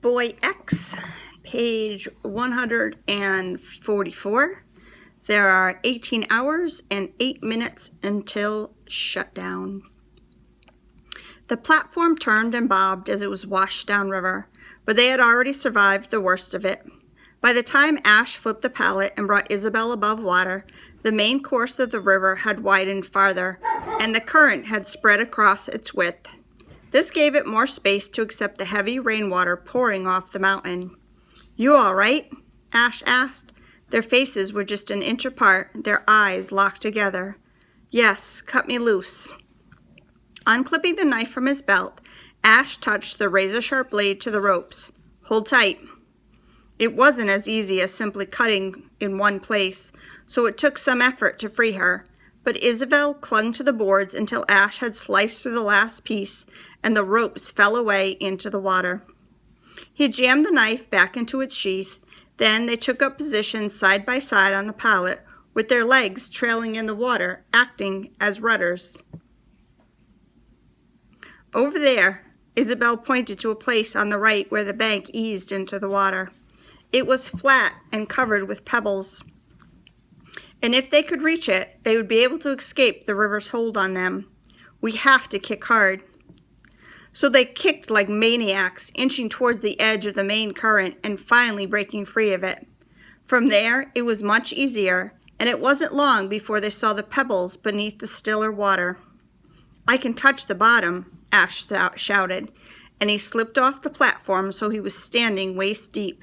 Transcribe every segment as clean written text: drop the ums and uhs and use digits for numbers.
Boy X, page 144. There are 18 hours and 8 minutes until shutdown. The platform turned and bobbed as it was washed downriver, but they had already survived the worst of it. By the time Ash flipped the pallet and brought Isabel above water, the main course of the river had widened farther, and the current had spread across its width. This gave it more space to accept the heavy rainwater pouring off the mountain. "You all right?" Ash asked. Their faces were just an inch apart, their eyes locked together. "Yes, cut me loose." Unclipping the knife from his belt, Ash touched the razor-sharp blade to the ropes. "Hold tight." It wasn't as easy as simply cutting in one place, so it took some effort to free her. But Isabel clung to the boards until Ash had sliced through the last piece and the ropes fell away into the water. He jammed the knife back into its sheath. Then they took up positions side by side on the pallet, with their legs trailing in the water, acting as rudders. "Over there," Isabel pointed to a place on the right where the bank eased into the water. It was flat and covered with pebbles, and if they could reach it, they would be able to escape the river's hold on them. "We have to kick hard." So they kicked like maniacs, inching towards the edge of the main current and finally breaking free of it. From there, it was much easier, and it wasn't long before they saw the pebbles beneath the stiller water. "I can touch the bottom," Ash shouted, and he slipped off the platform so he was standing waist deep.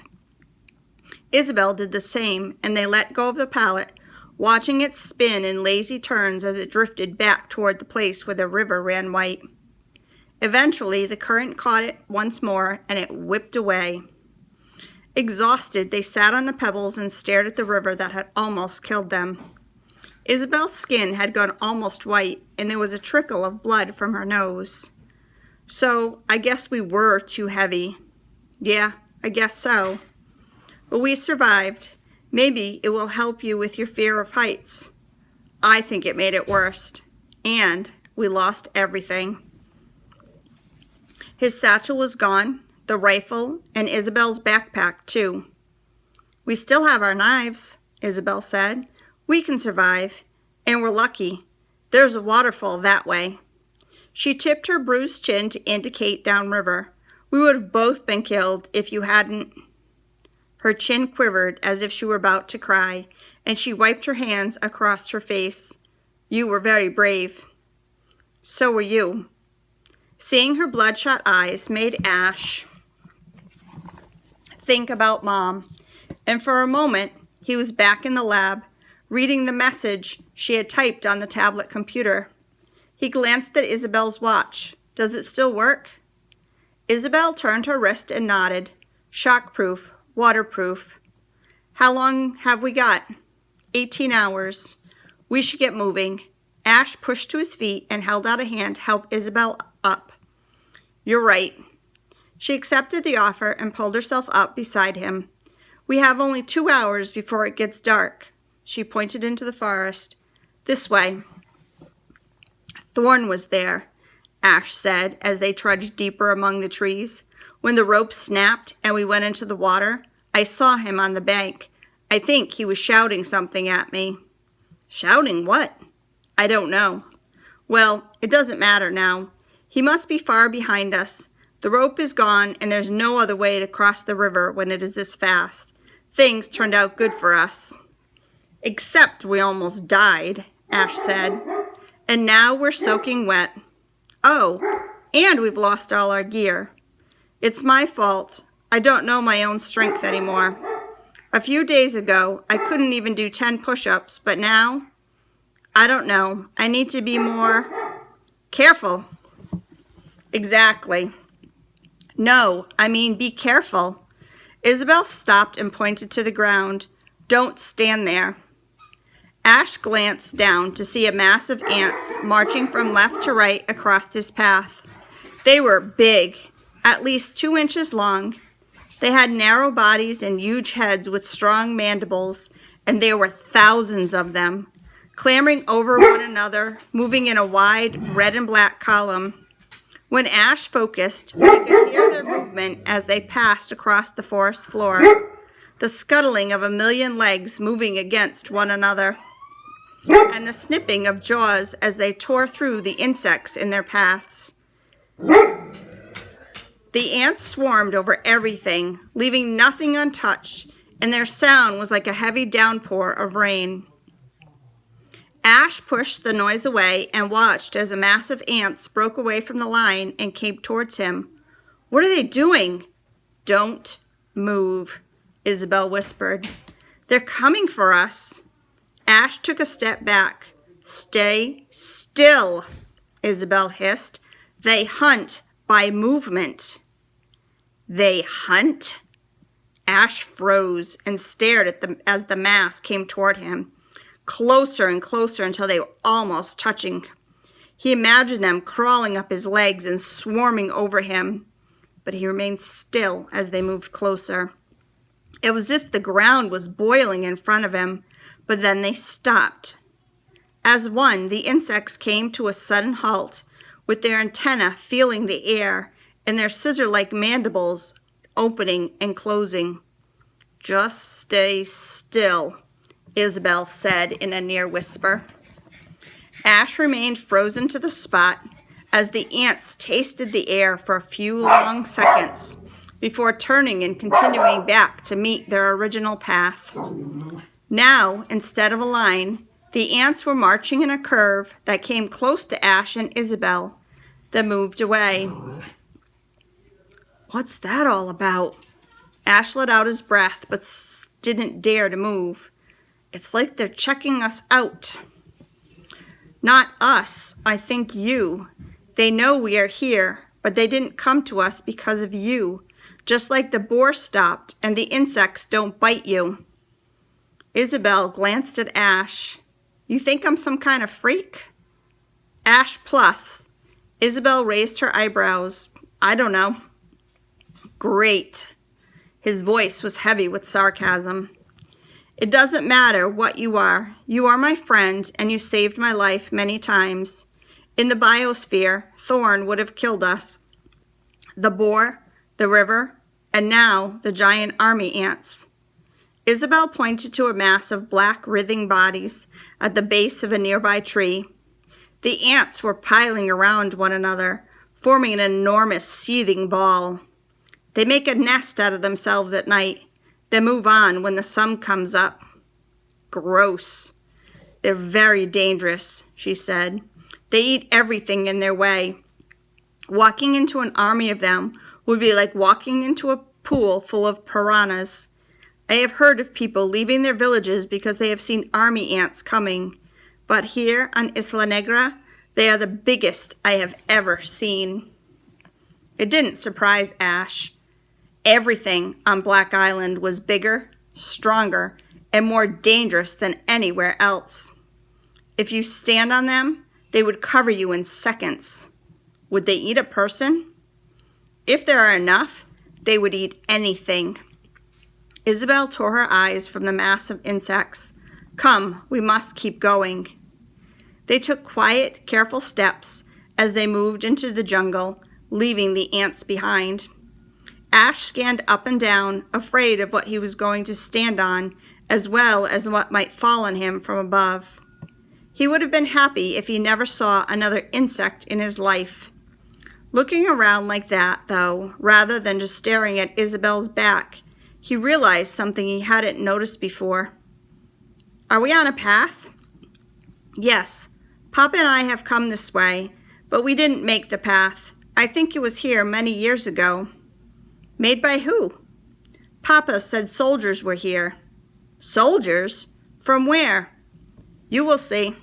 Isabel did the same, and they let go of the pallet, watching it spin in lazy turns as it drifted back toward the place where the river ran white. Eventually, the current caught it once more, and it whipped away. Exhausted, they sat on the pebbles and stared at the river that had almost killed them. Isabel's skin had gone almost white, and there was a trickle of blood from her nose. "So, I guess we were too heavy." "Yeah, I guess so. But we survived. Maybe it will help you with your fear of heights." "I think it made it worse. And we lost everything." His satchel was gone, the rifle, and Isabel's backpack, too. "We still have our knives," Isabel said. "We can survive, and we're lucky. There's a waterfall that way." She tipped her bruised chin to indicate downriver. "We would have both been killed if you hadn't." Her chin quivered as if she were about to cry, and she wiped her hands across her face. "You were very brave." "So were you." Seeing her bloodshot eyes made Ash think about Mom, and for a moment he was back in the lab, reading the message she had typed on the tablet computer. He glanced at Isabel's watch. "Does it still work?" Isabel turned her wrist and nodded. "Shockproof, waterproof." "How long have we got?" 18 hours. "We should get moving." Ash pushed to his feet and held out a hand to help Isabel up. "You're right." She accepted the offer and pulled herself up beside him. "We have only 2 hours before it gets dark." She pointed into the forest. "This way." "Thorn was there," Ash said as they trudged deeper among the trees. "When the rope snapped and we went into the water, I saw him on the bank. I think he was shouting something at me." "Shouting what?" "I don't know." "Well, it doesn't matter now. He must be far behind us. The rope is gone, and there's no other way to cross the river when it is this fast. Things turned out good for us." "Except we almost died," Ash said. "And now we're soaking wet. Oh, and we've lost all our gear. It's my fault. I don't know my own strength anymore. A few days ago, I couldn't even do 10 push-ups, but now, I don't know. I need to be more careful." "Exactly." "No, I mean be careful." Isabel stopped and pointed to the ground. "Don't stand there." Ash glanced down to see a mass of ants marching from left to right across his path. They were big, at least 2 inches long. They had narrow bodies and huge heads with strong mandibles, and there were thousands of them, clambering over one another, moving in a wide red and black column. When Ash focused, he could hear their movement as they passed across the forest floor, the scuttling of a million legs moving against one another, and the snipping of jaws as they tore through the insects in their paths. The ants swarmed over everything, leaving nothing untouched, and their sound was like a heavy downpour of rain. Ash pushed the noise away and watched as a mass of ants broke away from the line and came towards him. "What are they doing?" "Don't move," Isabel whispered. "They're coming for us." Ash took a step back. "Stay still," Isabel hissed. "They hunt by movement." "They hunt?" Ash froze and stared at them as the mass came toward him, closer and closer until they were almost touching. He imagined them crawling up his legs and swarming over him, but he remained still as they moved closer. It was as if the ground was boiling in front of him, but then they stopped. As one, the insects came to a sudden halt, with their antennae feeling the air and their scissor-like mandibles opening and closing. "Just stay still," Isabel said in a near whisper. Ash remained frozen to the spot as the ants tasted the air for a few long seconds before turning and continuing back to meet their original path. Now, instead of a line, the ants were marching in a curve that came close to Ash and Isabel, then moved away. "What's that all about?" Ash let out his breath, but didn't dare to move. "It's like they're checking us out." "Not us, I think you. They know we are here, but they didn't come to us because of you, just like the boar stopped and the insects don't bite you." Isabel glanced at Ash. "You think I'm some kind of freak?" "Ash plus." Isabel raised her eyebrows. "I don't know." "Great." His voice was heavy with sarcasm. "It doesn't matter what you are. You are my friend, and you saved my life many times. In the biosphere, Thorn would have killed us. The boar, the river, and now the giant army ants." Isabel pointed to a mass of black writhing bodies at the base of a nearby tree. The ants were piling around one another, forming an enormous seething ball. "They make a nest out of themselves at night, then move on when the sun comes up." "Gross." "They're very dangerous," she said. "They eat everything in their way. Walking into an army of them would be like walking into a pool full of piranhas. I have heard of people leaving their villages because they have seen army ants coming, but here on Isla Negra, they are the biggest I have ever seen." It didn't surprise Ash. Everything on Black Island was bigger, stronger, and more dangerous than anywhere else. If you stand on them, they would cover you in seconds. Would they eat a person? If there are enough, they would eat anything. Isabel tore her eyes from the mass of insects. "Come, we must keep going." They took quiet, careful steps as they moved into the jungle, leaving the ants behind. Ash scanned up and down, afraid of what he was going to stand on, as well as what might fall on him from above. He would have been happy if he never saw another insect in his life. Looking around like that, though, rather than just staring at Isabel's back, he realized something he hadn't noticed before. "Are we on a path?" "Yes. Papa and I have come this way, but we didn't make the path. I think it was here many years ago." "Made by who?" "Papa said soldiers were here." "Soldiers? From where?" "You will see."